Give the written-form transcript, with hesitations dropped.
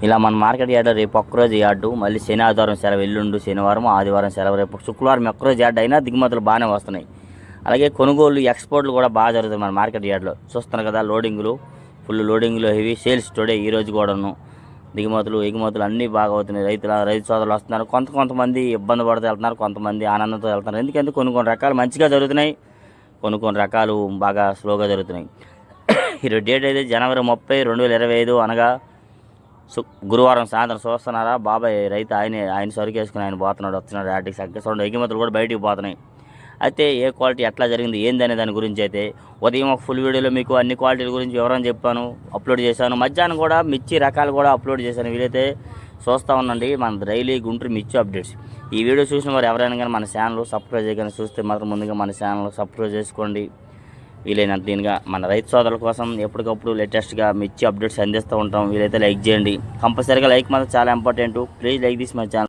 ఇలా మన market yard రేపు ఒక్కరోజు యార్డు, మళ్ళీ శని ఆదివారం సెలవు, ఎల్లుండి శనివారం ఆదివారం సెలవు, రేపు శుక్రవారం ఒక్కరోజు యార్డ్ అయినా దిగుమతులు బాగానే వస్తున్నాయి. అలాగే కొనుగోలు ఎక్స్పోర్ట్లు కూడా బాగా జరుగుతుంది మన మార్కెట్ యార్డ్లో. చూస్తున్నారు కదా, లోడింగ్లు ఫుల్ లోడింగ్లు, హెవీ సేల్స్ టుడే ఈరోజు కూడాను. దిగుమతులు ఎగుమతులు అన్నీ బాగా అవుతున్నాయి. రైతు సోదరులు వస్తున్నారు. కొంతమంది ఇబ్బంది పడుతూ వెళ్తున్నారు, కొంతమంది ఆనందంతో వెళ్తున్నారు. ఎందుకంటే కొన్ని రకాలు మంచిగా జరుగుతున్నాయి, కొన్ని రకాలు బాగా స్లోగా జరుగుతున్నాయి. ఈరోజు డేట్ అయితే జనవరి 30, 2025 అనగా గురువారం సాయంత్రం. చూస్తున్నారా బాబాయ్ రైతు ఆయన సరుకు వేసుకుని ఆయన పోతున్నాడు, వస్తున్నాడు యాటికి సగ్గ ఎగుమతులు కూడా బయటికి పోతున్నాయి. అయితే ఏ క్వాలిటీ ఎట్లా జరిగింది ఏందనే దాని గురించి అయితే ఉదయం ఒక ఫుల్ వీడియోలో మీకు అన్ని క్వాలిటీల గురించి వివరం చెప్పాను, అప్లోడ్ చేశాను. మధ్యాహ్నం కూడా మిర్చి రకాలు కూడా అప్లోడ్ చేశాను. వీలైతే చూస్తూ ఉండండి మన డైలీ గుంటూరు మిర్చి అప్డేట్స్. ఈ వీడియో చూసిన వారు ఎవరైనా కానీ మన ఛానల్ సబ్స్క్రైబ్ చేయగానే చూస్తే మాత్రం ముందుగా మన ఛానల్ సబ్స్క్రైబ్ చేసుకోండి. వీలైనంత దీనిగా మన రైతు సోదరుల కోసం ఎప్పటికప్పుడు లేటెస్ట్గా మిర్చి అప్డేట్స్ అందిస్తూ ఉంటాం. వీలైతే లైక్ చేయండి, కంపల్సరీగా లైక్ మాత్రం చాలా important. Please like this my channel.